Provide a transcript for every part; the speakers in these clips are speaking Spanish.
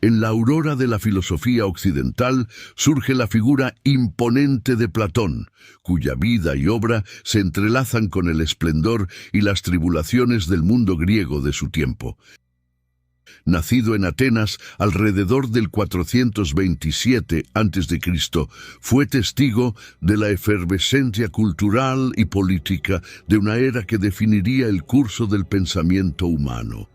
en la aurora de la filosofía occidental surge la figura imponente de Platón, cuya vida y obra se entrelazan con el esplendor y las tribulaciones del mundo griego de su tiempo. Nacido en Atenas alrededor del 427 a.C., fue testigo de la efervescencia cultural y política de una era que definiría el curso del pensamiento humano.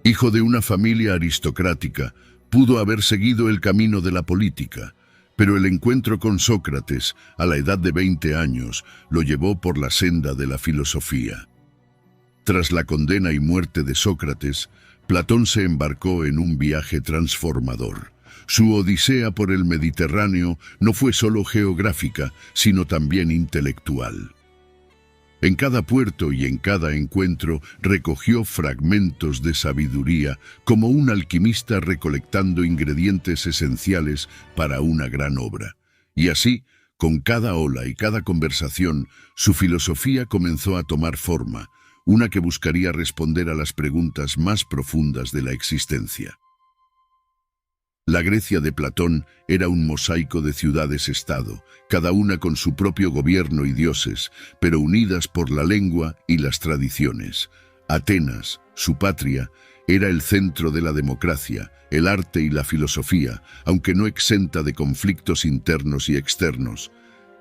Hijo de una familia aristocrática, pudo haber seguido el camino de la política, pero el encuentro con Sócrates, a la edad de 20 años, lo llevó por la senda de la filosofía. Tras la condena y muerte de Sócrates, Platón se embarcó en un viaje transformador. Su odisea por el Mediterráneo no fue solo geográfica, sino también intelectual. En cada puerto y en cada encuentro recogió fragmentos de sabiduría, como un alquimista recolectando ingredientes esenciales para una gran obra. Y así, con cada ola y cada conversación, su filosofía comenzó a tomar forma, una que buscaría responder a las preguntas más profundas de la existencia. La Grecia de Platón era un mosaico de ciudades-estado, cada una con su propio gobierno y dioses, pero unidas por la lengua y las tradiciones. Atenas, su patria, era el centro de la democracia, el arte y la filosofía, aunque no exenta de conflictos internos y externos.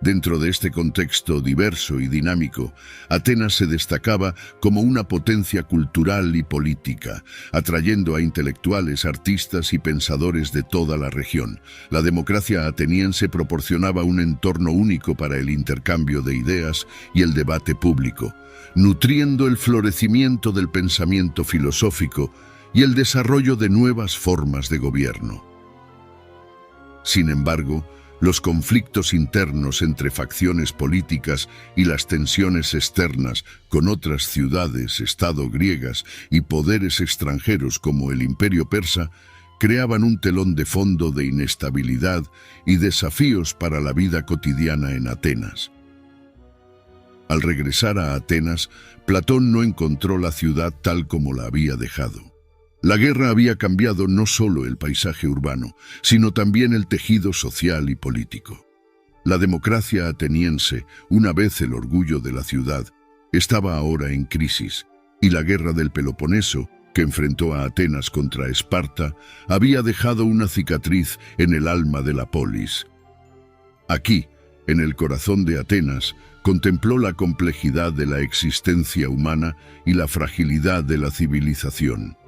Dentro de este contexto diverso y dinámico, Atenas se destacaba como una potencia cultural y política, atrayendo a intelectuales, artistas y pensadores de toda la región. La democracia ateniense proporcionaba un entorno único para el intercambio de ideas y el debate público, nutriendo el florecimiento del pensamiento filosófico y el desarrollo de nuevas formas de gobierno. Sin embargo, los conflictos internos entre facciones políticas y las tensiones externas con otras ciudades-estado griegas y poderes extranjeros como el Imperio persa creaban un telón de fondo de inestabilidad y desafíos para la vida cotidiana en Atenas. Al regresar a Atenas, Platón no encontró la ciudad tal como la había dejado. La guerra había cambiado no solo el paisaje urbano, sino también el tejido social y político. La democracia ateniense, una vez el orgullo de la ciudad, estaba ahora en crisis, y la guerra del Peloponeso, que enfrentó a Atenas contra Esparta, había dejado una cicatriz en el alma de la polis. Aquí, en el corazón de Atenas, contempló la complejidad de la existencia humana y la fragilidad de la civilización.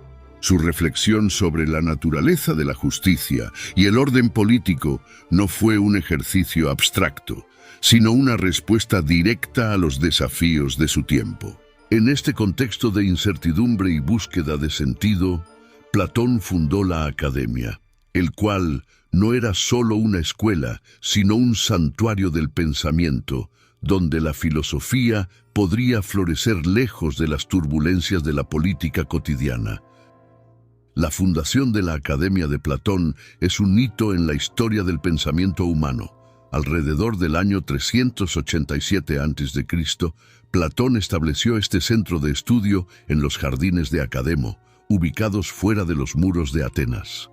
Su reflexión sobre la naturaleza de la justicia y el orden político no fue un ejercicio abstracto, sino una respuesta directa a los desafíos de su tiempo. En este contexto de incertidumbre y búsqueda de sentido, Platón fundó la Academia, el cual no era solo una escuela, sino un santuario del pensamiento, donde la filosofía podría florecer lejos de las turbulencias de la política cotidiana. La fundación de la Academia de Platón es un hito en la historia del pensamiento humano. Alrededor del año 387 a.C., Platón estableció este centro de estudio en los jardines de Academo, ubicados fuera de los muros de Atenas.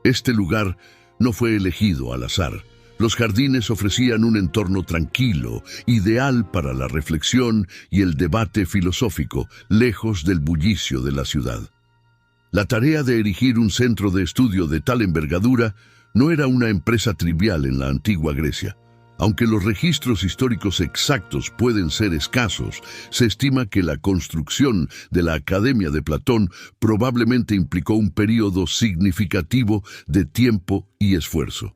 Este lugar no fue elegido al azar. Los jardines ofrecían un entorno tranquilo, ideal para la reflexión y el debate filosófico, lejos del bullicio de la ciudad. La tarea de erigir un centro de estudio de tal envergadura no era una empresa trivial en la antigua Grecia. Aunque los registros históricos exactos pueden ser escasos, se estima que la construcción de la Academia de Platón probablemente implicó un período significativo de tiempo y esfuerzo.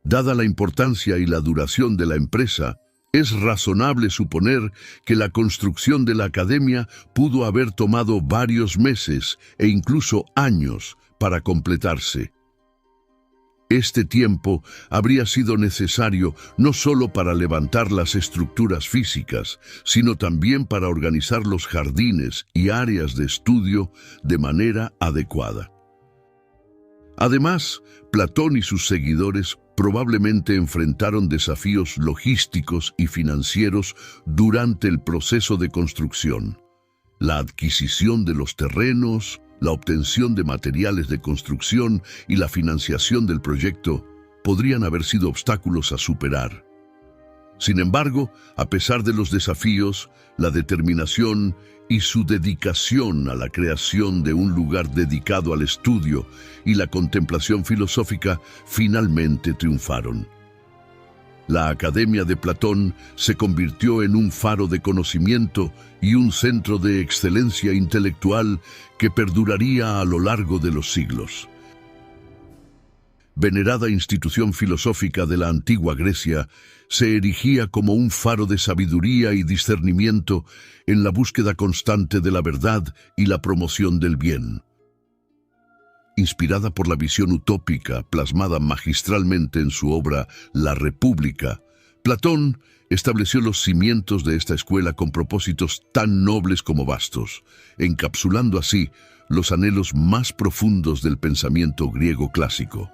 Dada la importancia y la duración de la empresa, es razonable suponer que la construcción de la Academia pudo haber tomado varios meses e incluso años para completarse. Este tiempo habría sido necesario no solo para levantar las estructuras físicas, sino también para organizar los jardines y áreas de estudio de manera adecuada. Además, Platón y sus seguidores probablemente enfrentaron desafíos logísticos y financieros durante el proceso de construcción. La adquisición de los terrenos, La obtención de materiales de construcción y la financiación del proyecto podrían haber sido obstáculos a superar. Sin embargo, a pesar de los desafíos, la determinación y su dedicación a la creación de un lugar dedicado al estudio y la contemplación filosófica finalmente triunfaron. La Academia de Platón se convirtió en un faro de conocimiento y un centro de excelencia intelectual que perduraría a lo largo de los siglos. Venerada institución filosófica de la antigua Grecia, se erigía como un faro de sabiduría y discernimiento en la búsqueda constante de la verdad y la promoción del bien. Inspirada por la visión utópica plasmada magistralmente en su obra La República, Platón estableció los cimientos de esta escuela con propósitos tan nobles como vastos, encapsulando así los anhelos más profundos del pensamiento griego clásico.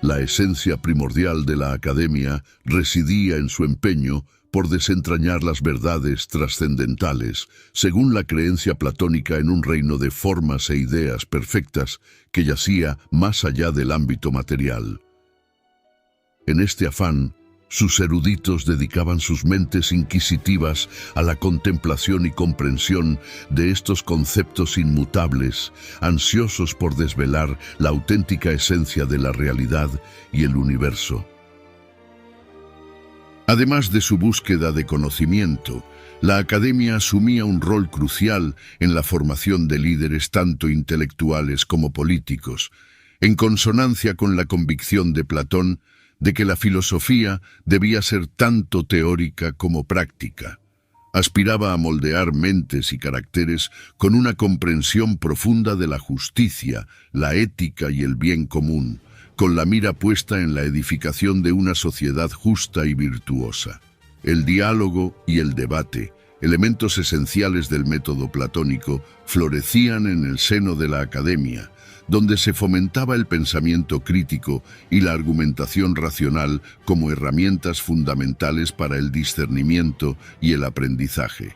La esencia primordial de la academia residía en su empeño por desentrañar las verdades trascendentales, según la creencia platónica en un reino de formas e ideas perfectas que yacía más allá del ámbito material. En este afán, sus eruditos dedicaban sus mentes inquisitivas a la contemplación y comprensión de estos conceptos inmutables, ansiosos por desvelar la auténtica esencia de la realidad y el universo. Además de su búsqueda de conocimiento, la academia asumía un rol crucial en la formación de líderes tanto intelectuales como políticos, en consonancia con la convicción de Platón de que la filosofía debía ser tanto teórica como práctica. Aspiraba a moldear mentes y caracteres con una comprensión profunda de la justicia, la ética y el bien común, con la mira puesta en la edificación de una sociedad justa y virtuosa. El diálogo y el debate, elementos esenciales del método platónico, florecían en el seno de la academia, donde se fomentaba el pensamiento crítico y la argumentación racional como herramientas fundamentales para el discernimiento y el aprendizaje.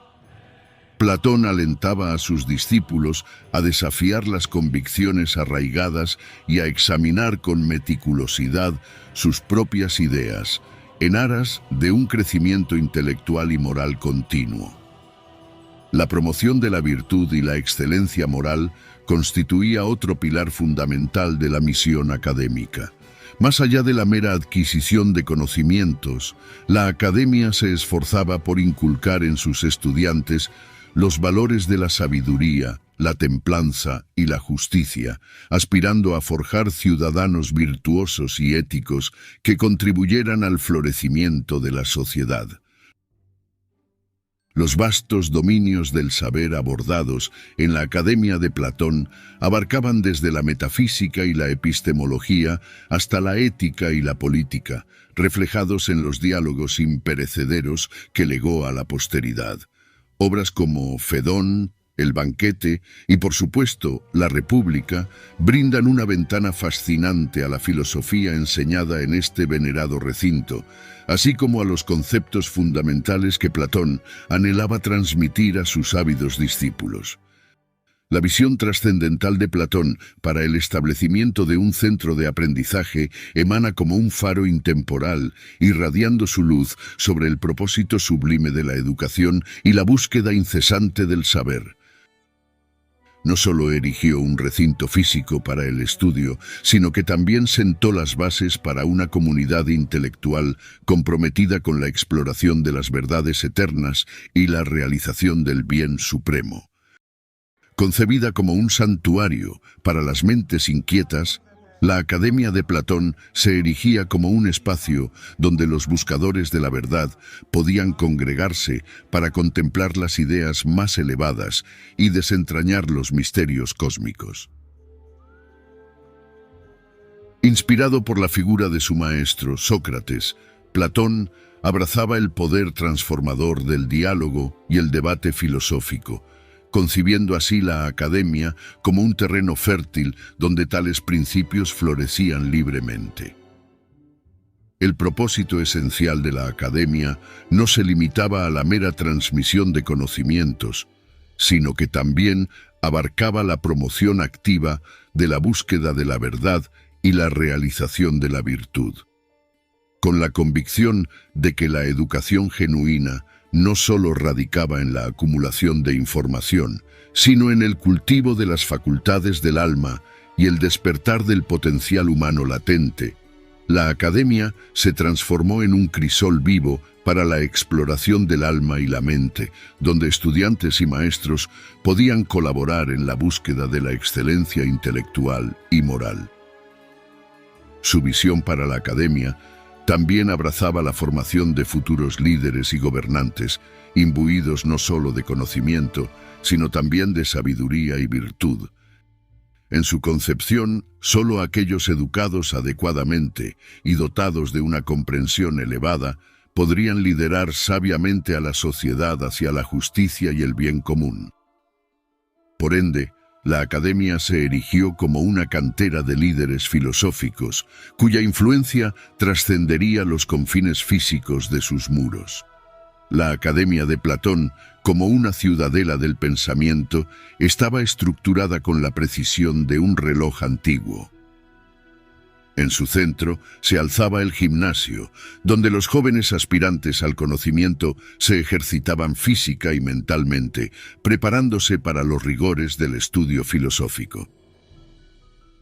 Platón alentaba a sus discípulos a desafiar las convicciones arraigadas y a examinar con meticulosidad sus propias ideas, en aras de un crecimiento intelectual y moral continuo. La promoción de la virtud y la excelencia moral constituía otro pilar fundamental de la misión académica. Más allá de la mera adquisición de conocimientos, la academia se esforzaba por inculcar en sus estudiantes los valores de la sabiduría, la templanza y la justicia, aspirando a forjar ciudadanos virtuosos y éticos que contribuyeran al florecimiento de la sociedad. Los vastos dominios del saber abordados en la Academia de Platón abarcaban desde la metafísica y la epistemología hasta la ética y la política, reflejados en los diálogos imperecederos que legó a la posteridad. Obras como Fedón, El banquete y, por supuesto, La República brindan una ventana fascinante a la filosofía enseñada en este venerado recinto, así como a los conceptos fundamentales que Platón anhelaba transmitir a sus ávidos discípulos. La visión trascendental de Platón para el establecimiento de un centro de aprendizaje emana como un faro intemporal, irradiando su luz sobre el propósito sublime de la educación y la búsqueda incesante del saber. No solo erigió un recinto físico para el estudio, sino que también sentó las bases para una comunidad intelectual comprometida con la exploración de las verdades eternas y la realización del bien supremo. Concebida como un santuario para las mentes inquietas, la Academia de Platón se erigía como un espacio donde los buscadores de la verdad podían congregarse para contemplar las ideas más elevadas y desentrañar los misterios cósmicos. Inspirado por la figura de su maestro, Sócrates, Platón abrazaba el poder transformador del diálogo y el debate filosófico, concibiendo así la academia como un terreno fértil donde tales principios florecían libremente. El propósito esencial de la academia no se limitaba a la mera transmisión de conocimientos, sino que también abarcaba la promoción activa de la búsqueda de la verdad y la realización de la virtud, con la convicción de que la educación genuina no solo radicaba en la acumulación de información, sino en el cultivo de las facultades del alma y el despertar del potencial humano latente. La academia se transformó en un crisol vivo para la exploración del alma y la mente, donde estudiantes y maestros podían colaborar en la búsqueda de la excelencia intelectual y moral. Su visión para la academia también abrazaba la formación de futuros líderes y gobernantes, imbuidos no solo de conocimiento, sino también de sabiduría y virtud. En su concepción, solo aquellos educados adecuadamente y dotados de una comprensión elevada podrían liderar sabiamente a la sociedad hacia la justicia y el bien común. Por ende, la academia se erigió como una cantera de líderes filosóficos, cuya influencia trascendería los confines físicos de sus muros. La Academia de Platón, como una ciudadela del pensamiento, estaba estructurada con la precisión de un reloj antiguo. En su centro se alzaba el gimnasio, donde los jóvenes aspirantes al conocimiento se ejercitaban física y mentalmente, preparándose para los rigores del estudio filosófico.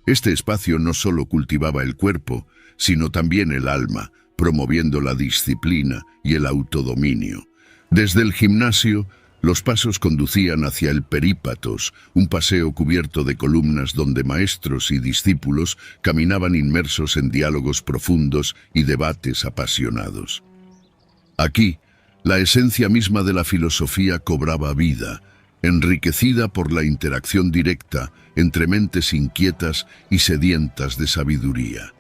Este espacio no solo cultivaba el cuerpo, sino también el alma, promoviendo la disciplina y el autodominio. Desde el gimnasio, los pasos conducían hacia el perípatos, un paseo cubierto de columnas donde maestros y discípulos caminaban inmersos en diálogos profundos y debates apasionados. Aquí, la esencia misma de la filosofía cobraba vida, enriquecida por la interacción directa entre mentes inquietas y sedientas de sabiduría.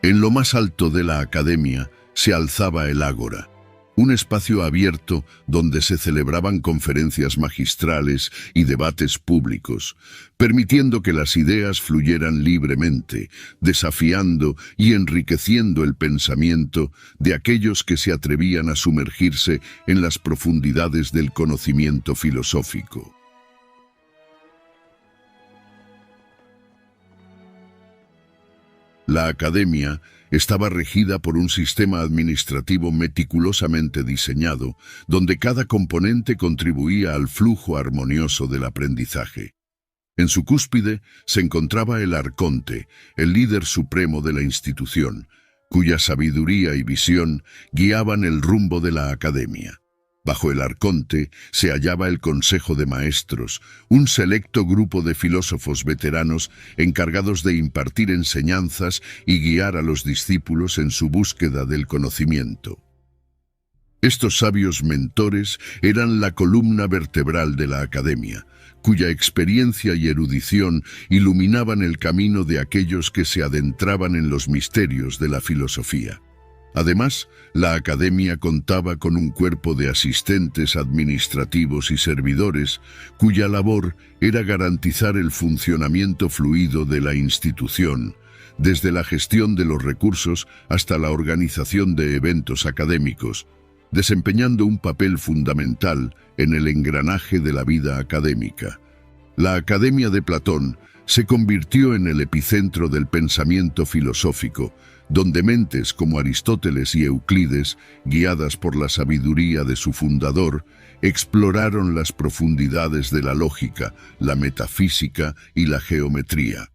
En lo más alto de la academia se alzaba el ágora, un espacio abierto donde se celebraban conferencias magistrales y debates públicos, permitiendo que las ideas fluyeran libremente, desafiando y enriqueciendo el pensamiento de aquellos que se atrevían a sumergirse en las profundidades del conocimiento filosófico. La academia estaba regida por un sistema administrativo meticulosamente diseñado, donde cada componente contribuía al flujo armonioso del aprendizaje. En su cúspide se encontraba el arconte, el líder supremo de la institución, cuya sabiduría y visión guiaban el rumbo de la academia. Bajo el arconte se hallaba el Consejo de Maestros, un selecto grupo de filósofos veteranos encargados de impartir enseñanzas y guiar a los discípulos en su búsqueda del conocimiento. Estos sabios mentores eran la columna vertebral de la academia, cuya experiencia y erudición iluminaban el camino de aquellos que se adentraban en los misterios de la filosofía. Además, la academia contaba con un cuerpo de asistentes administrativos y servidores, cuya labor era garantizar el funcionamiento fluido de la institución, desde la gestión de los recursos hasta la organización de eventos académicos, desempeñando un papel fundamental en el engranaje de la vida académica. La Academia de Platón se convirtió en el epicentro del pensamiento filosófico, donde mentes como Aristóteles y Euclides, guiadas por la sabiduría de su fundador, exploraron las profundidades de la lógica, la metafísica y la geometría.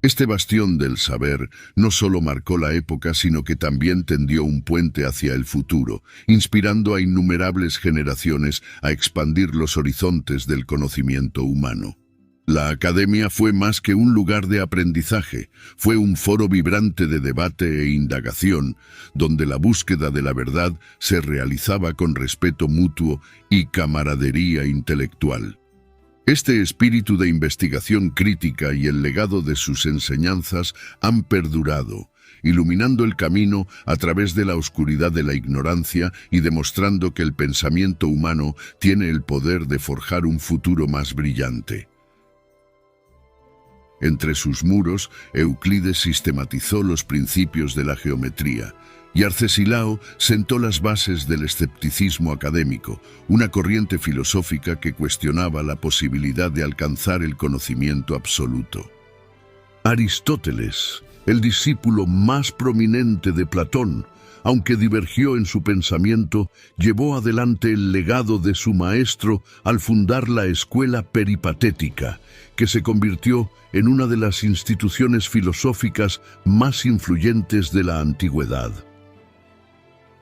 Este bastión del saber no solo marcó la época, sino que también tendió un puente hacia el futuro, inspirando a innumerables generaciones a expandir los horizontes del conocimiento humano. La academia fue más que un lugar de aprendizaje, fue un foro vibrante de debate e indagación, donde la búsqueda de la verdad se realizaba con respeto mutuo y camaradería intelectual. Este espíritu de investigación crítica y el legado de sus enseñanzas han perdurado, iluminando el camino a través de la oscuridad de la ignorancia y demostrando que el pensamiento humano tiene el poder de forjar un futuro más brillante. Entre sus muros, Euclides sistematizó los principios de la geometría, y Arcesilao sentó las bases del escepticismo académico, una corriente filosófica que cuestionaba la posibilidad de alcanzar el conocimiento absoluto. Aristóteles, el discípulo más prominente de Platón, aunque divergió en su pensamiento, llevó adelante el legado de su maestro al fundar la escuela peripatética, que se convirtió en una de las instituciones filosóficas más influyentes de la antigüedad.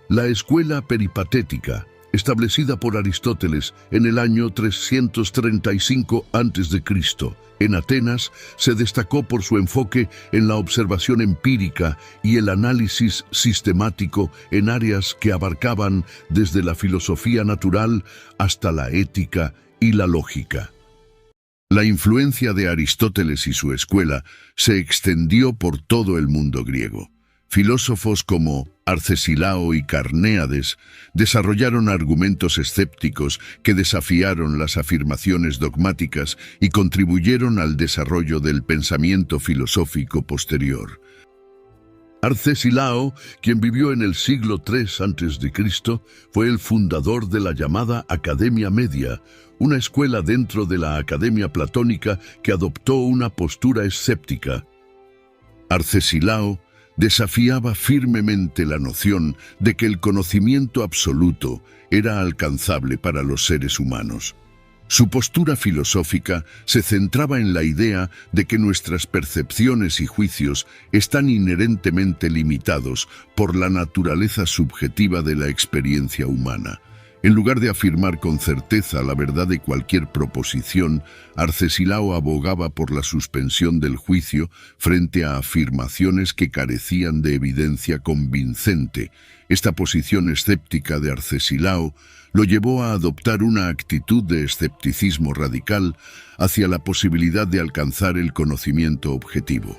La escuela peripatética, establecida por Aristóteles en el año 335 a.C., en Atenas, se destacó por su enfoque en la observación empírica y el análisis sistemático en áreas que abarcaban desde la filosofía natural hasta la ética y la lógica. La influencia de Aristóteles y su escuela se extendió por todo el mundo griego. Filósofos como Arcesilao y Carnéades desarrollaron argumentos escépticos que desafiaron las afirmaciones dogmáticas y contribuyeron al desarrollo del pensamiento filosófico posterior. Arcesilao, quien vivió en el siglo III a.C., fue el fundador de la llamada Academia Media, una escuela dentro de la Academia Platónica que adoptó una postura escéptica. Arcesilao desafiaba firmemente la noción de que el conocimiento absoluto era alcanzable para los seres humanos. Su postura filosófica se centraba en la idea de que nuestras percepciones y juicios están inherentemente limitados por la naturaleza subjetiva de la experiencia humana. En lugar de afirmar con certeza la verdad de cualquier proposición, Arcesilao abogaba por la suspensión del juicio frente a afirmaciones que carecían de evidencia convincente. Esta posición escéptica de Arcesilao lo llevó a adoptar una actitud de escepticismo radical hacia la posibilidad de alcanzar el conocimiento objetivo.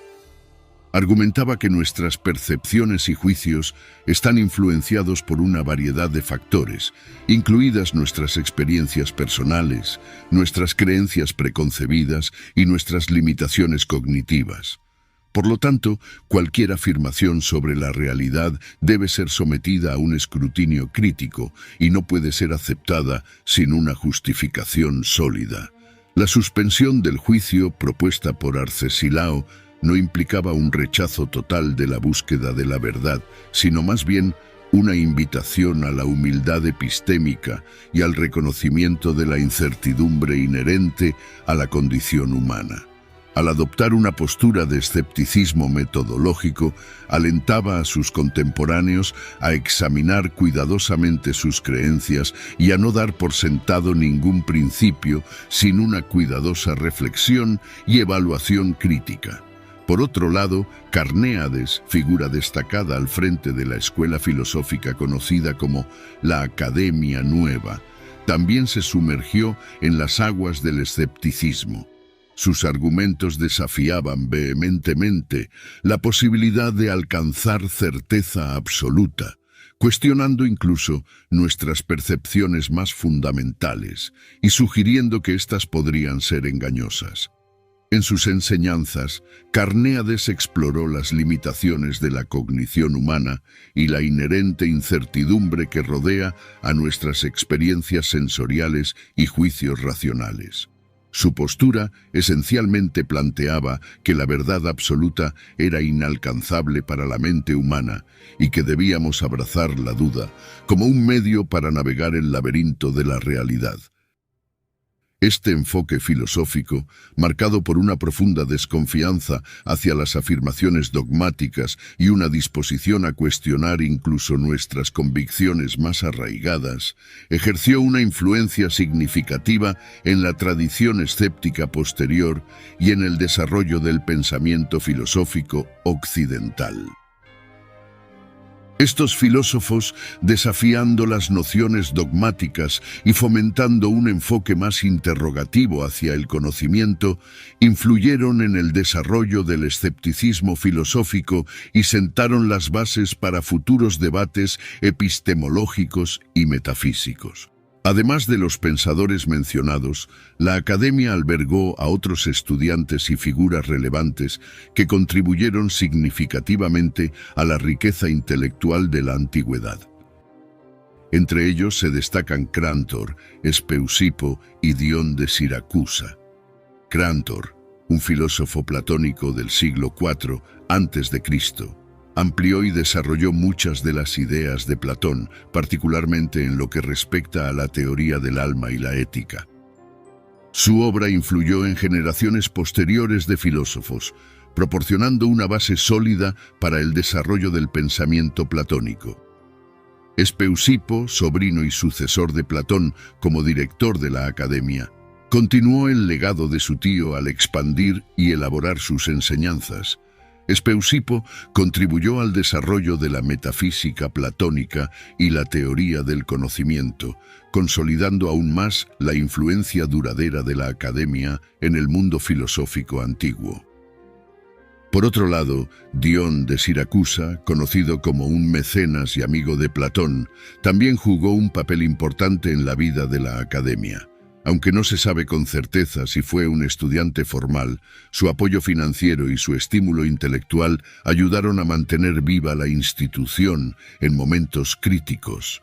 Argumentaba que nuestras percepciones y juicios están influenciados por una variedad de factores, incluidas nuestras experiencias personales, nuestras creencias preconcebidas y nuestras limitaciones cognitivas. Por lo tanto, cualquier afirmación sobre la realidad debe ser sometida a un escrutinio crítico y no puede ser aceptada sin una justificación sólida. La suspensión del juicio propuesta por Arcesilao no implicaba un rechazo total de la búsqueda de la verdad, sino más bien una invitación a la humildad epistémica y al reconocimiento de la incertidumbre inherente a la condición humana. Al adoptar una postura de escepticismo metodológico, alentaba a sus contemporáneos a examinar cuidadosamente sus creencias y a no dar por sentado ningún principio sin una cuidadosa reflexión y evaluación crítica. Por otro lado, Carnéades, figura destacada al frente de la escuela filosófica conocida como la Academia Nueva, también se sumergió en las aguas del escepticismo. Sus argumentos desafiaban vehementemente la posibilidad de alcanzar certeza absoluta, cuestionando incluso nuestras percepciones más fundamentales y sugiriendo que éstas podrían ser engañosas. En sus enseñanzas, Carnéades exploró las limitaciones de la cognición humana y la inherente incertidumbre que rodea a nuestras experiencias sensoriales y juicios racionales. Su postura esencialmente planteaba que la verdad absoluta era inalcanzable para la mente humana y que debíamos abrazar la duda como un medio para navegar el laberinto de la realidad. Este enfoque filosófico, marcado por una profunda desconfianza hacia las afirmaciones dogmáticas y una disposición a cuestionar incluso nuestras convicciones más arraigadas, ejerció una influencia significativa en la tradición escéptica posterior y en el desarrollo del pensamiento filosófico occidental. Estos filósofos, desafiando las nociones dogmáticas y fomentando un enfoque más interrogativo hacia el conocimiento, influyeron en el desarrollo del escepticismo filosófico y sentaron las bases para futuros debates epistemológicos y metafísicos. Además de los pensadores mencionados, la Academia albergó a otros estudiantes y figuras relevantes que contribuyeron significativamente a la riqueza intelectual de la antigüedad. Entre ellos se destacan Crántor, Espeusipo y Dión de Siracusa. Crántor, un filósofo platónico del siglo IV a.C., amplió y desarrolló muchas de las ideas de Platón, particularmente en lo que respecta a la teoría del alma y la ética. Su obra influyó en generaciones posteriores de filósofos, proporcionando una base sólida para el desarrollo del pensamiento platónico. Espeusipo, sobrino y sucesor de Platón como director de la Academia, continuó el legado de su tío al expandir y elaborar sus enseñanzas. Espeusipo contribuyó al desarrollo de la metafísica platónica y la teoría del conocimiento, consolidando aún más la influencia duradera de la Academia en el mundo filosófico antiguo. Por otro lado, Dión de Siracusa, conocido como un mecenas y amigo de Platón, también jugó un papel importante en la vida de la Academia. Aunque no se sabe con certeza si fue un estudiante formal, su apoyo financiero y su estímulo intelectual ayudaron a mantener viva la institución en momentos críticos.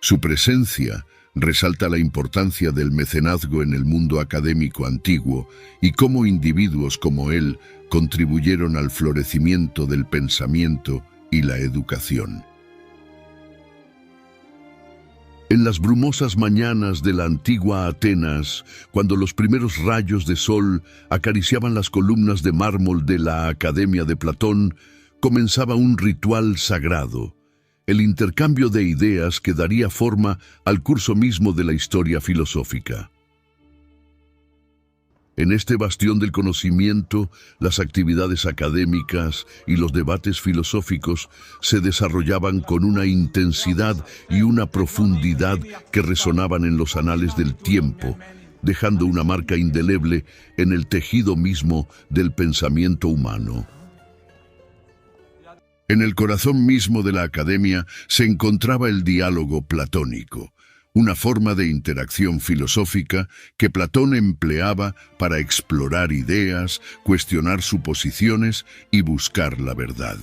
Su presencia resalta la importancia del mecenazgo en el mundo académico antiguo y cómo individuos como él contribuyeron al florecimiento del pensamiento y la educación. En las brumosas mañanas de la antigua Atenas, cuando los primeros rayos de sol acariciaban las columnas de mármol de la Academia de Platón, comenzaba un ritual sagrado, el intercambio de ideas que daría forma al curso mismo de la historia filosófica. En este bastión del conocimiento, las actividades académicas y los debates filosóficos se desarrollaban con una intensidad y una profundidad que resonaban en los anales del tiempo, dejando una marca indeleble en el tejido mismo del pensamiento humano. En el corazón mismo de la Academia se encontraba el diálogo platónico, una forma de interacción filosófica que Platón empleaba para explorar ideas, cuestionar suposiciones y buscar la verdad.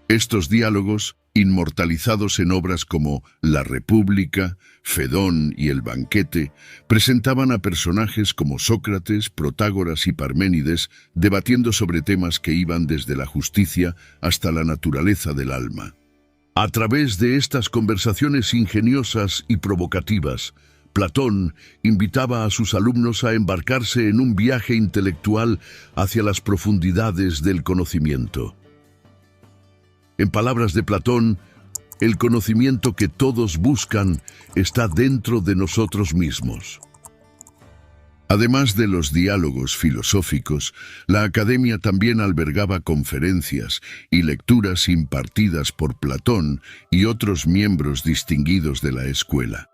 Estos diálogos, inmortalizados en obras como La República, Fedón y El Banquete, presentaban a personajes como Sócrates, Protágoras y Parménides debatiendo sobre temas que iban desde la justicia hasta la naturaleza del alma. A través de estas conversaciones ingeniosas y provocativas, Platón invitaba a sus alumnos a embarcarse en un viaje intelectual hacia las profundidades del conocimiento. En palabras de Platón, el conocimiento que todos buscan está dentro de nosotros mismos. Además de los diálogos filosóficos, la Academia también albergaba conferencias y lecturas impartidas por Platón y otros miembros distinguidos de la escuela.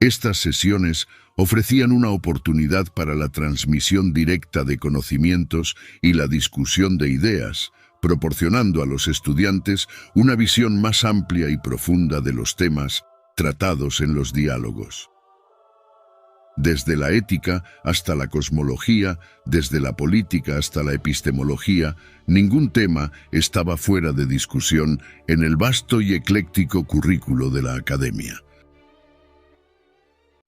Estas sesiones ofrecían una oportunidad para la transmisión directa de conocimientos y la discusión de ideas, proporcionando a los estudiantes una visión más amplia y profunda de los temas tratados en los diálogos. Desde la ética hasta la cosmología, desde la política hasta la epistemología, ningún tema estaba fuera de discusión en el vasto y ecléctico currículo de la Academia.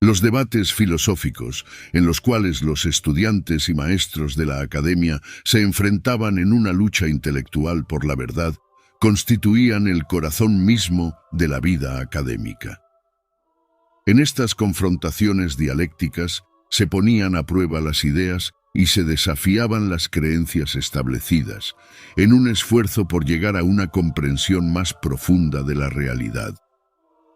Los debates filosóficos, en los cuales los estudiantes y maestros de la Academia se enfrentaban en una lucha intelectual por la verdad, constituían el corazón mismo de la vida académica. En estas confrontaciones dialécticas se ponían a prueba las ideas y se desafiaban las creencias establecidas, en un esfuerzo por llegar a una comprensión más profunda de la realidad.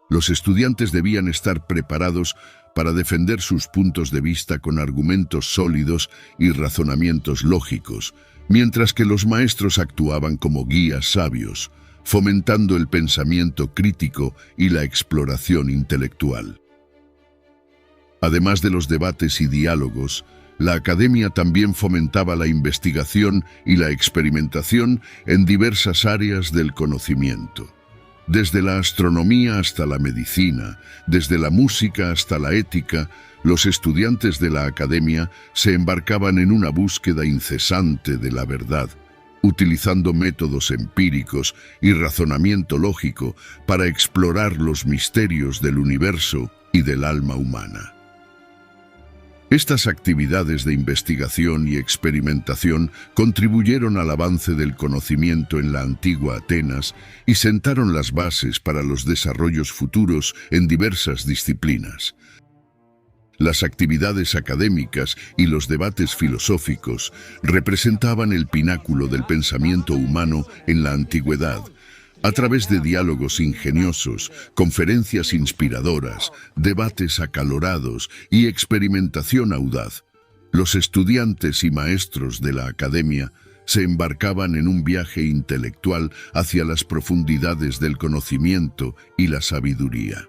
Los estudiantes debían estar preparados para defender sus puntos de vista con argumentos sólidos y razonamientos lógicos, mientras que los maestros actuaban como guías sabios, fomentando el pensamiento crítico y la exploración intelectual. Además de los debates y diálogos, la Academia también fomentaba la investigación y la experimentación en diversas áreas del conocimiento. Desde la astronomía hasta la medicina, desde la música hasta la ética, los estudiantes de la academia se embarcaban en una búsqueda incesante de la verdad, utilizando métodos empíricos y razonamiento lógico para explorar los misterios del universo y del alma humana. Estas actividades de investigación y experimentación contribuyeron al avance del conocimiento en la antigua Atenas y sentaron las bases para los desarrollos futuros en diversas disciplinas. Las actividades académicas y los debates filosóficos representaban el pináculo del pensamiento humano en la antigüedad. A través de diálogos ingeniosos, conferencias inspiradoras, debates acalorados y experimentación audaz, los estudiantes y maestros de la academia se embarcaban en un viaje intelectual hacia las profundidades del conocimiento y la sabiduría.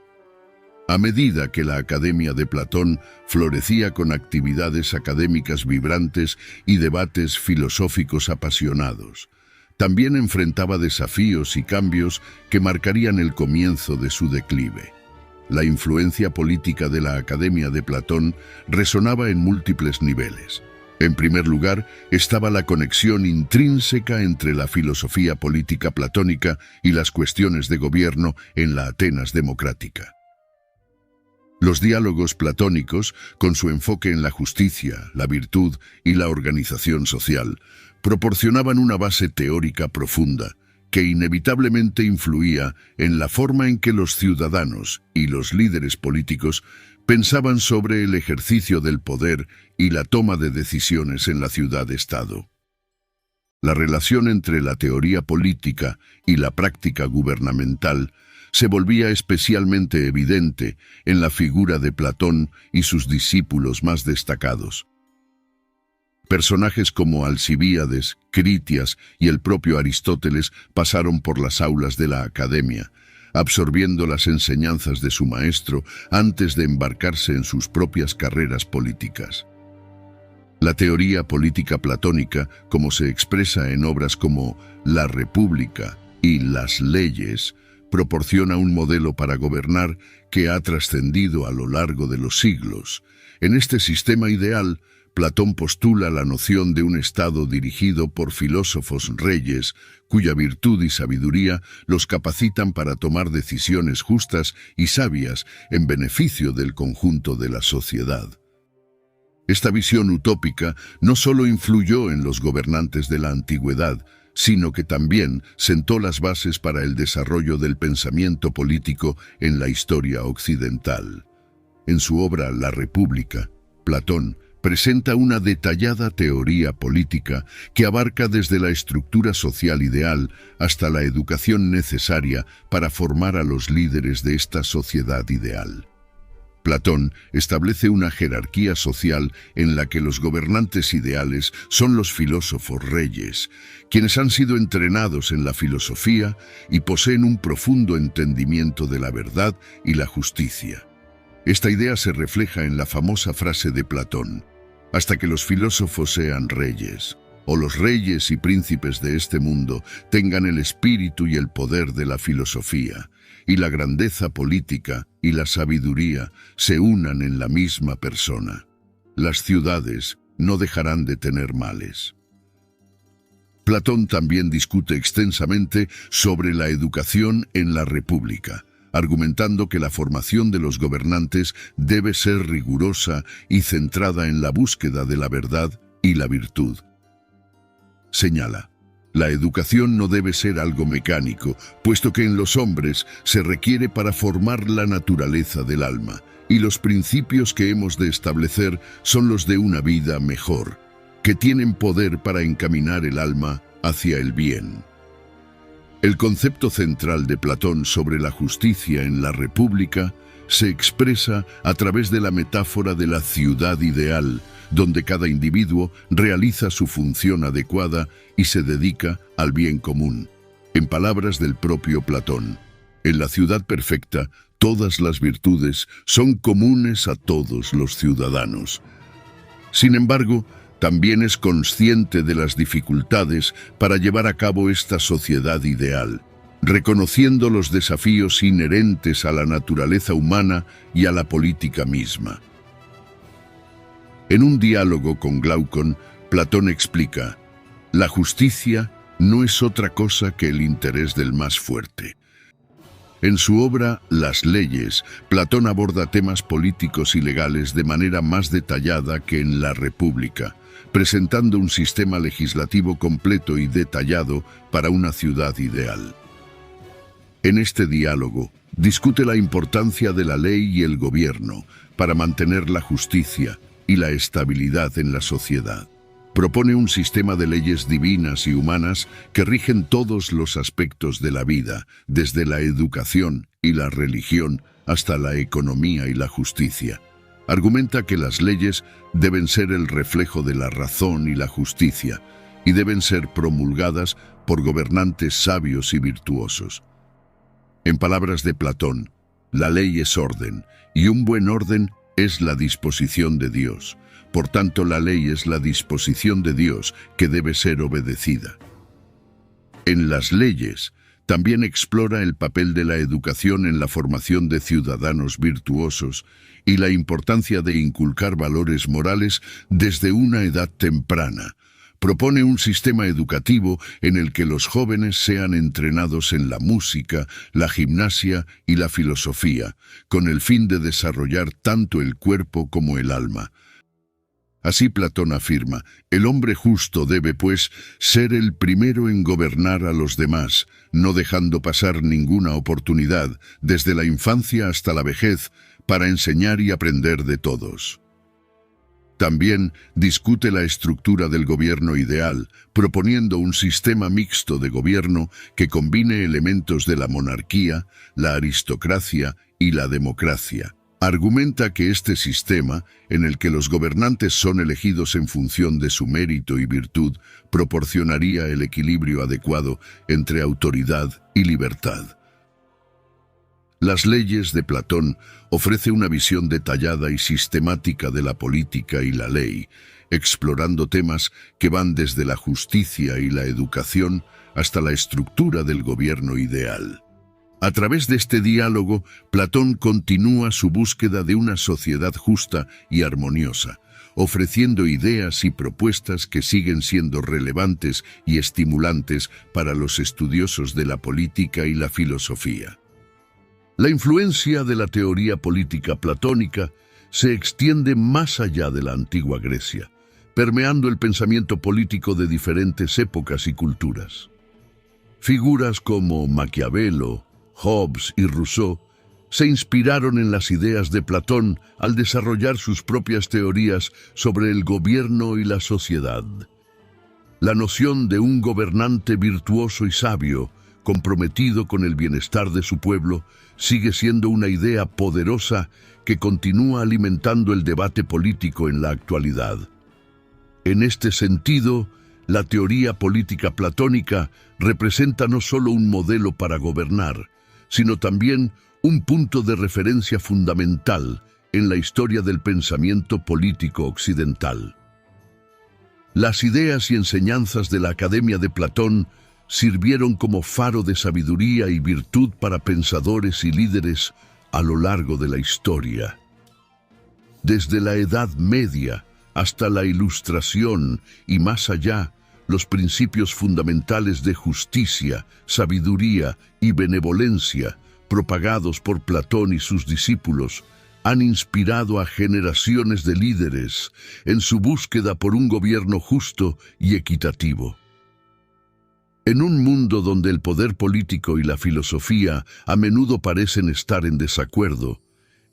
A medida que la Academia de Platón florecía con actividades académicas vibrantes y debates filosóficos apasionados, también enfrentaba desafíos y cambios que marcarían el comienzo de su declive. La influencia política de la Academia de Platón resonaba en múltiples niveles. En primer lugar, estaba la conexión intrínseca entre la filosofía política platónica y las cuestiones de gobierno en la Atenas democrática. Los diálogos platónicos, con su enfoque en la justicia, la virtud y la organización social, proporcionaban una base teórica profunda que inevitablemente influía en la forma en que los ciudadanos y los líderes políticos pensaban sobre el ejercicio del poder y la toma de decisiones en la ciudad-estado. La relación entre la teoría política y la práctica gubernamental se volvía especialmente evidente en la figura de Platón y sus discípulos más destacados. Personajes como Alcibíades, Critias y el propio Aristóteles pasaron por las aulas de la academia, absorbiendo las enseñanzas de su maestro antes de embarcarse en sus propias carreras políticas. La teoría política platónica, como se expresa en obras como La República y Las Leyes, proporciona un modelo para gobernar que ha trascendido a lo largo de los siglos. En este sistema ideal, Platón postula la noción de un Estado dirigido por filósofos reyes, cuya virtud y sabiduría los capacitan para tomar decisiones justas y sabias en beneficio del conjunto de la sociedad. Esta visión utópica no solo influyó en los gobernantes de la antigüedad, sino que también sentó las bases para el desarrollo del pensamiento político en la historia occidental. En su obra La República, Platón presenta una detallada teoría política que abarca desde la estructura social ideal hasta la educación necesaria para formar a los líderes de esta sociedad ideal. Platón establece una jerarquía social en la que los gobernantes ideales son los filósofos reyes, quienes han sido entrenados en la filosofía y poseen un profundo entendimiento de la verdad y la justicia. Esta idea se refleja en la famosa frase de Platón: hasta que los filósofos sean reyes, o los reyes y príncipes de este mundo tengan el espíritu y el poder de la filosofía, y la grandeza política y la sabiduría se unan en la misma persona. Las ciudades no dejarán de tener males. Platón también discute extensamente sobre la educación en la República, argumentando que la formación de los gobernantes debe ser rigurosa y centrada en la búsqueda de la verdad y la virtud. Señala: la educación no debe ser algo mecánico, puesto que en los hombres se requiere para formar la naturaleza del alma, y los principios que hemos de establecer son los de una vida mejor, que tienen poder para encaminar el alma hacia el bien. El concepto central de Platón sobre la justicia en la República se expresa a través de la metáfora de la ciudad ideal, donde cada individuo realiza su función adecuada y se dedica al bien común. En palabras del propio Platón, en la ciudad perfecta, todas las virtudes son comunes a todos los ciudadanos. Sin embargo, también es consciente de las dificultades para llevar a cabo esta sociedad ideal. reconociendo los desafíos inherentes a la naturaleza humana y a la política misma. En un diálogo con Glaucon, Platón explica: la justicia no es otra cosa que el interés del más fuerte. En su obra Las leyes, Platón aborda temas políticos y legales de manera más detallada que en La República, presentando un sistema legislativo completo y detallado para una ciudad ideal. En este diálogo, discute la importancia de la ley y el gobierno para mantener la justicia y la estabilidad en la sociedad. Propone un sistema de leyes divinas y humanas que rigen todos los aspectos de la vida, desde la educación y la religión hasta la economía y la justicia. Argumenta que las leyes deben ser el reflejo de la razón y la justicia, y deben ser promulgadas por gobernantes sabios y virtuosos. En palabras de Platón, la ley es orden, y un buen orden es la disposición de Dios. Por tanto, la ley es la disposición de Dios que debe ser obedecida. En Las leyes, también explora el papel de la educación en la formación de ciudadanos virtuosos y la importancia de inculcar valores morales desde una edad temprana. Propone un sistema educativo en el que los jóvenes sean entrenados en la música, la gimnasia y la filosofía, con el fin de desarrollar tanto el cuerpo como el alma. Así Platón afirma: el hombre justo debe, pues, ser el primero en gobernar a los demás, no dejando pasar ninguna oportunidad, desde la infancia hasta la vejez, para enseñar y aprender de todos. También discute la estructura del gobierno ideal, proponiendo un sistema mixto de gobierno que combine elementos de la monarquía, la aristocracia y la democracia. Argumenta que este sistema, en el que los gobernantes son elegidos en función de su mérito y virtud, proporcionaría el equilibrio adecuado entre autoridad y libertad. Las leyes de Platón ofrece una visión detallada y sistemática de la política y la ley, explorando temas que van desde la justicia y la educación hasta la estructura del gobierno ideal. A través de este diálogo, Platón continúa su búsqueda de una sociedad justa y armoniosa, ofreciendo ideas y propuestas que siguen siendo relevantes y estimulantes para los estudiosos de la política y la filosofía. La influencia de la teoría política platónica se extiende más allá de la antigua Grecia, permeando el pensamiento político de diferentes épocas y culturas. Figuras como Maquiavelo, Hobbes y Rousseau se inspiraron en las ideas de Platón al desarrollar sus propias teorías sobre el gobierno y la sociedad. La noción de un gobernante virtuoso y sabio, comprometido con el bienestar de su pueblo, sigue siendo una idea poderosa que continúa alimentando el debate político en la actualidad. En este sentido, la teoría política platónica representa no solo un modelo para gobernar, sino también un punto de referencia fundamental en la historia del pensamiento político occidental. Las ideas y enseñanzas de la Academia de Platón sirvieron como faro de sabiduría y virtud para pensadores y líderes a lo largo de la historia. Desde la Edad Media hasta la Ilustración y más allá, los principios fundamentales de justicia, sabiduría y benevolencia, propagados por Platón y sus discípulos, han inspirado a generaciones de líderes en su búsqueda por un gobierno justo y equitativo. En un mundo donde el poder político y la filosofía a menudo parecen estar en desacuerdo,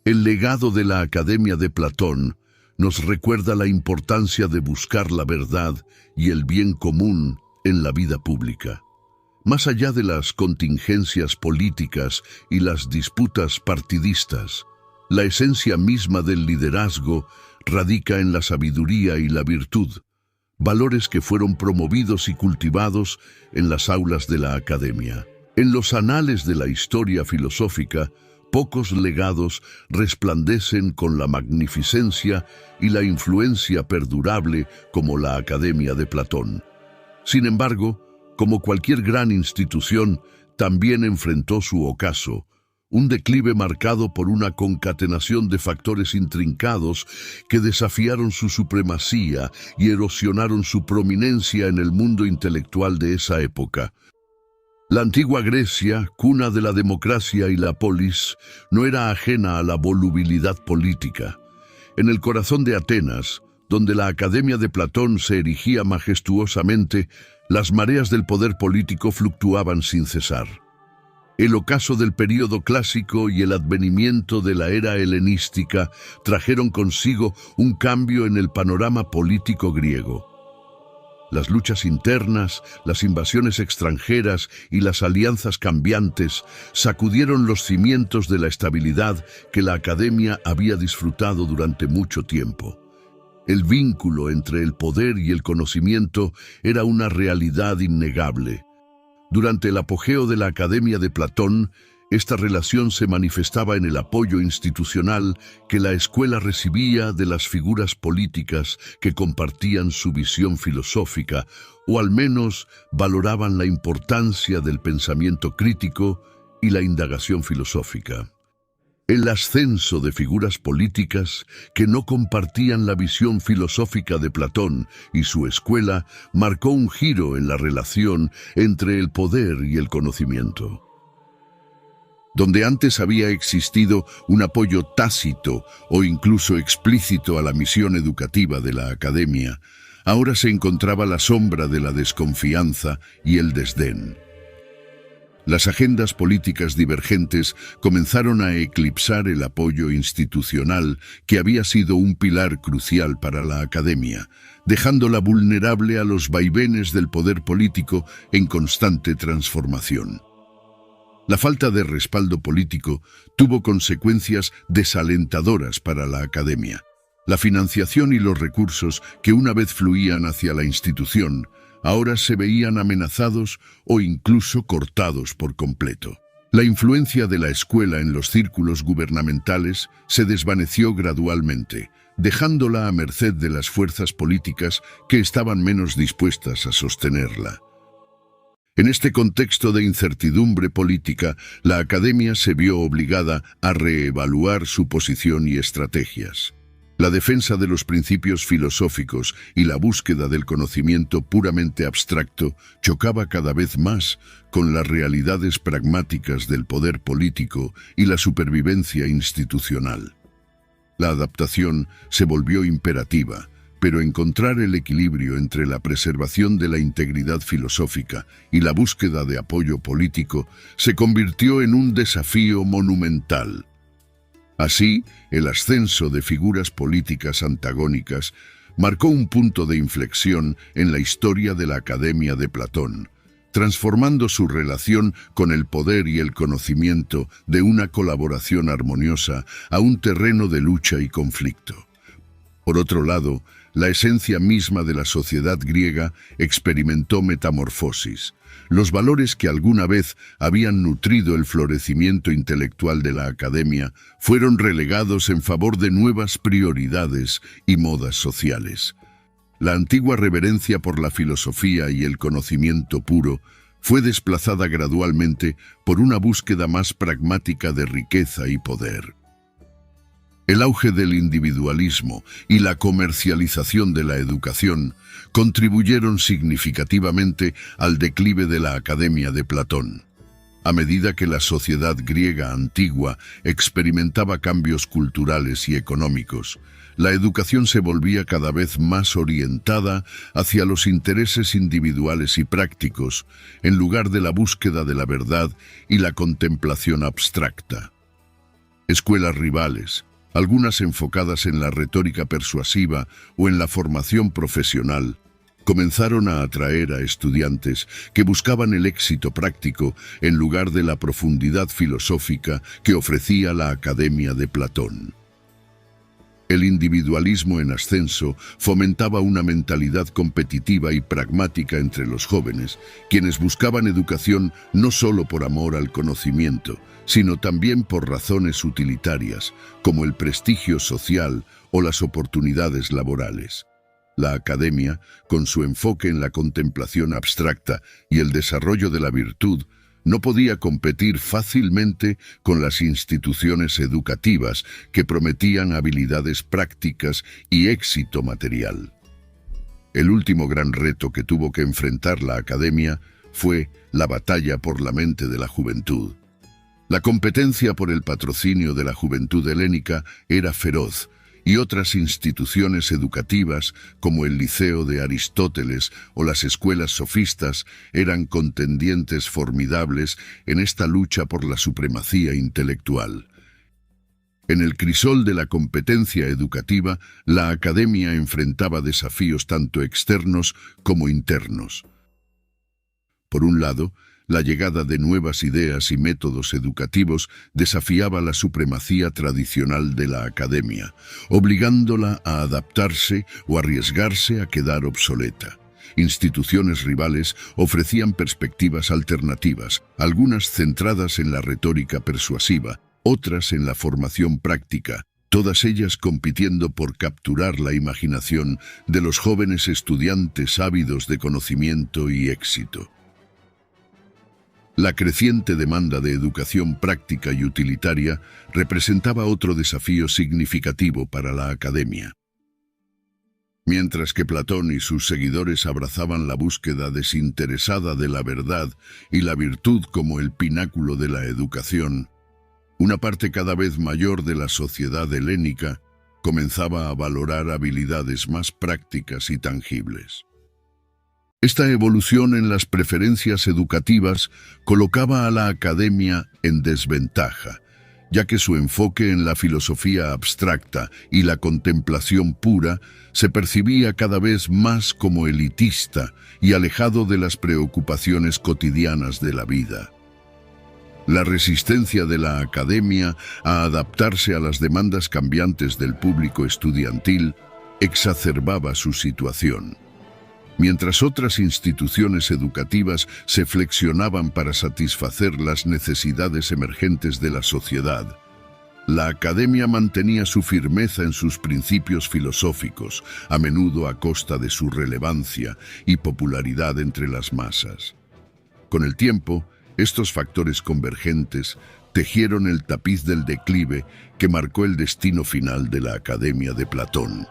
el legado de la Academia de Platón nos recuerda la importancia de buscar la verdad y el bien común en la vida pública. Más allá de las contingencias políticas y las disputas partidistas, la esencia misma del liderazgo radica en la sabiduría y la virtud, valores que fueron promovidos y cultivados en las aulas de la Academia. En los anales de la historia filosófica, pocos legados resplandecen con la magnificencia y la influencia perdurable como la Academia de Platón. Sin embargo, como cualquier gran institución, también enfrentó su ocaso, un declive marcado por una concatenación de factores intrincados que desafiaron su supremacía y erosionaron su prominencia en el mundo intelectual de esa época. La antigua Grecia, cuna de la democracia y la polis, no era ajena a la volubilidad política. En el corazón de Atenas, donde la Academia de Platón se erigía majestuosamente, las mareas del poder político fluctuaban sin cesar. El ocaso del período clásico y el advenimiento de la era helenística trajeron consigo un cambio en el panorama político griego. Las luchas internas, las invasiones extranjeras y las alianzas cambiantes sacudieron los cimientos de la estabilidad que la Academia había disfrutado durante mucho tiempo. El vínculo entre el poder y el conocimiento era una realidad innegable. Durante el apogeo de la Academia de Platón, esta relación se manifestaba en el apoyo institucional que la escuela recibía de las figuras políticas que compartían su visión filosófica o al menos valoraban la importancia del pensamiento crítico y la indagación filosófica. El ascenso de figuras políticas que no compartían la visión filosófica de Platón y su escuela marcó un giro en la relación entre el poder y el conocimiento. Donde antes había existido un apoyo tácito o incluso explícito a la misión educativa de la Academia, ahora se encontraba la sombra de la desconfianza y el desdén. Las agendas políticas divergentes comenzaron a eclipsar el apoyo institucional que había sido un pilar crucial para la Academia, dejándola vulnerable a los vaivenes del poder político en constante transformación. La falta de respaldo político tuvo consecuencias desalentadoras para la Academia. La financiación y los recursos que una vez fluían hacia la institución ahora se veían amenazados o incluso cortados por completo. La influencia de la escuela en los círculos gubernamentales se desvaneció gradualmente, dejándola a merced de las fuerzas políticas que estaban menos dispuestas a sostenerla. En este contexto de incertidumbre política, la Academia se vio obligada a reevaluar su posición y estrategias. La defensa de los principios filosóficos y la búsqueda del conocimiento puramente abstracto chocaba cada vez más con las realidades pragmáticas del poder político y la supervivencia institucional. La adaptación se volvió imperativa, pero encontrar el equilibrio entre la preservación de la integridad filosófica y la búsqueda de apoyo político se convirtió en un desafío monumental. Así, el ascenso de figuras políticas antagónicas marcó un punto de inflexión en la historia de la Academia de Platón, transformando su relación con el poder y el conocimiento de una colaboración armoniosa a un terreno de lucha y conflicto. Por otro lado, la esencia misma de la sociedad griega experimentó metamorfosis. Los valores que alguna vez habían nutrido el florecimiento intelectual de la Academia fueron relegados en favor de nuevas prioridades y modas sociales. La antigua reverencia por la filosofía y el conocimiento puro fue desplazada gradualmente por una búsqueda más pragmática de riqueza y poder. El auge del individualismo y la comercialización de la educación contribuyeron significativamente al declive de la Academia de Platón. A medida que la sociedad griega antigua experimentaba cambios culturales y económicos, la educación se volvía cada vez más orientada hacia los intereses individuales y prácticos, en lugar de la búsqueda de la verdad y la contemplación abstracta. Escuelas rivales, algunas enfocadas en la retórica persuasiva o en la formación profesional, comenzaron a atraer a estudiantes que buscaban el éxito práctico en lugar de la profundidad filosófica que ofrecía la Academia de Platón. El individualismo en ascenso fomentaba una mentalidad competitiva y pragmática entre los jóvenes, quienes buscaban educación no solo por amor al conocimiento, sino también por razones utilitarias, como el prestigio social o las oportunidades laborales. La Academia, con su enfoque en la contemplación abstracta y el desarrollo de la virtud, no podía competir fácilmente con las instituciones educativas que prometían habilidades prácticas y éxito material. El último gran reto que tuvo que enfrentar la academia fue la batalla por la mente de la juventud. La competencia por el patrocinio de la juventud helénica era feroz, y otras instituciones educativas, como el Liceo de Aristóteles o las escuelas sofistas, eran contendientes formidables en esta lucha por la supremacía intelectual. En el crisol de la competencia educativa, la academia enfrentaba desafíos tanto externos como internos. Por un lado, la llegada de nuevas ideas y métodos educativos desafiaba la supremacía tradicional de la academia, obligándola a adaptarse o arriesgarse a quedar obsoleta. Instituciones rivales ofrecían perspectivas alternativas, algunas centradas en la retórica persuasiva, otras en la formación práctica, todas ellas compitiendo por capturar la imaginación de los jóvenes estudiantes ávidos de conocimiento y éxito. La creciente demanda de educación práctica y utilitaria representaba otro desafío significativo para la academia. Mientras que Platón y sus seguidores abrazaban la búsqueda desinteresada de la verdad y la virtud como el pináculo de la educación, una parte cada vez mayor de la sociedad helénica comenzaba a valorar habilidades más prácticas y tangibles. Esta evolución en las preferencias educativas colocaba a la academia en desventaja, ya que su enfoque en la filosofía abstracta y la contemplación pura se percibía cada vez más como elitista y alejado de las preocupaciones cotidianas de la vida. La resistencia de la academia a adaptarse a las demandas cambiantes del público estudiantil exacerbaba su situación. Mientras otras instituciones educativas se flexionaban para satisfacer las necesidades emergentes de la sociedad, la academia mantenía su firmeza en sus principios filosóficos, a menudo a costa de su relevancia y popularidad entre las masas. Con el tiempo, estos factores convergentes tejieron el tapiz del declive que marcó el destino final de la Academia de Platón.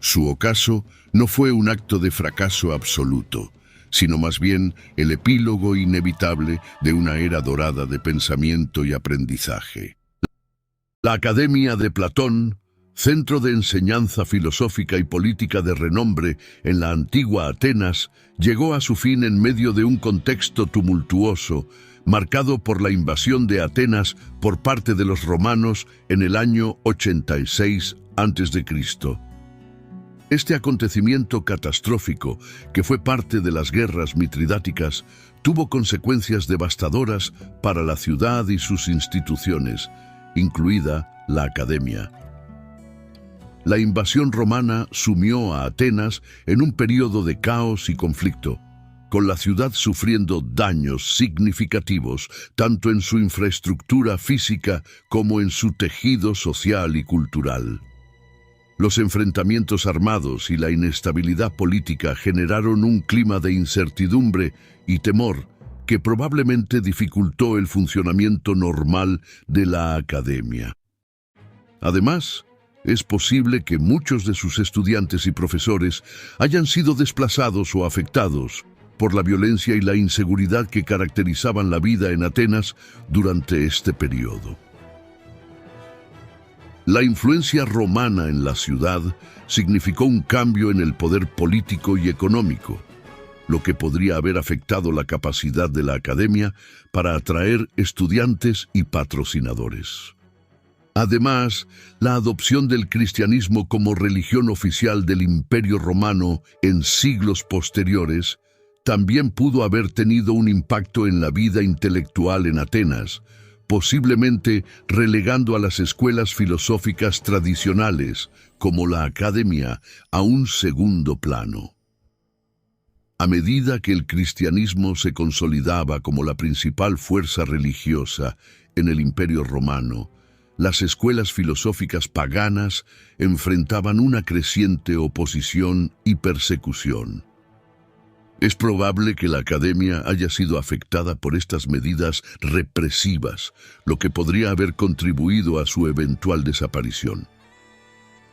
Su ocaso no fue un acto de fracaso absoluto, sino más bien el epílogo inevitable de una era dorada de pensamiento y aprendizaje. La Academia de Platón, centro de enseñanza filosófica y política de renombre en la antigua Atenas, llegó a su fin en medio de un contexto tumultuoso, marcado por la invasión de Atenas por parte de los romanos en el año 86 a.C. Este acontecimiento catastrófico, que fue parte de las guerras mitridáticas, tuvo consecuencias devastadoras para la ciudad y sus instituciones, incluida la academia. La invasión romana sumió a Atenas en un periodo de caos y conflicto, con la ciudad sufriendo daños significativos tanto en su infraestructura física como en su tejido social y cultural. Los enfrentamientos armados y la inestabilidad política generaron un clima de incertidumbre y temor que probablemente dificultó el funcionamiento normal de la academia. Además, es posible que muchos de sus estudiantes y profesores hayan sido desplazados o afectados por la violencia y la inseguridad que caracterizaban la vida en Atenas durante este periodo. La influencia romana en la ciudad significó un cambio en el poder político y económico, lo que podría haber afectado la capacidad de la academia para atraer estudiantes y patrocinadores. Además, la adopción del cristianismo como religión oficial del Imperio Romano en siglos posteriores también pudo haber tenido un impacto en la vida intelectual en Atenas, posiblemente relegando a las escuelas filosóficas tradicionales, como la academia, a un segundo plano. A medida que el cristianismo se consolidaba como la principal fuerza religiosa en el Imperio Romano, las escuelas filosóficas paganas enfrentaban una creciente oposición y persecución. Es probable que la academia haya sido afectada por estas medidas represivas, lo que podría haber contribuido a su eventual desaparición.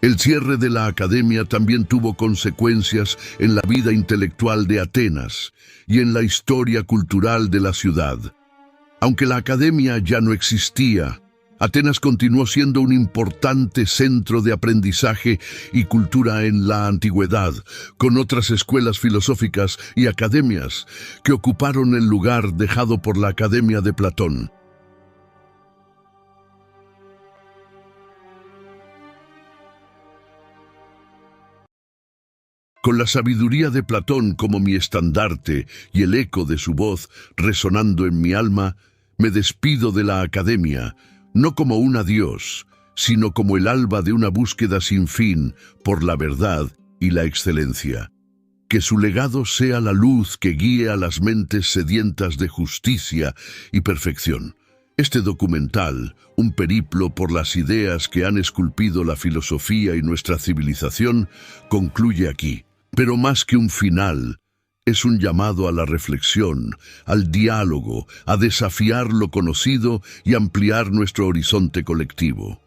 El cierre de la academia también tuvo consecuencias en la vida intelectual de Atenas y en la historia cultural de la ciudad. Aunque la academia ya no existía, Atenas continuó siendo un importante centro de aprendizaje y cultura en la antigüedad, con otras escuelas filosóficas y academias que ocuparon el lugar dejado por la Academia de Platón. Con la sabiduría de Platón como mi estandarte y el eco de su voz resonando en mi alma, me despido de la academia, no como un adiós, sino como el alba de una búsqueda sin fin por la verdad y la excelencia. Que su legado sea la luz que guíe a las mentes sedientas de justicia y perfección. Este documental, un periplo por las ideas que han esculpido la filosofía y nuestra civilización, concluye aquí. Pero más que un final, es un llamado a la reflexión, al diálogo, a desafiar lo conocido y ampliar nuestro horizonte colectivo.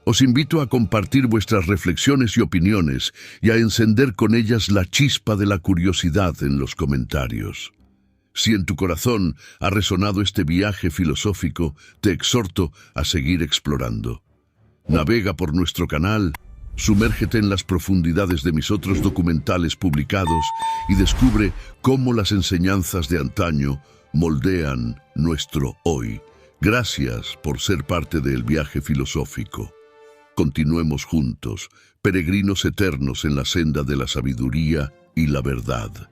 Os invito a compartir vuestras reflexiones y opiniones y a encender con ellas la chispa de la curiosidad en los comentarios. Si en tu corazón ha resonado este viaje filosófico, te exhorto a seguir explorando. Navega por nuestro canal, sumérgete en las profundidades de mis otros documentales publicados y descubre cómo las enseñanzas de antaño moldean nuestro hoy. Gracias por ser parte del viaje filosófico. Continuemos juntos, peregrinos eternos en la senda de la sabiduría y la verdad.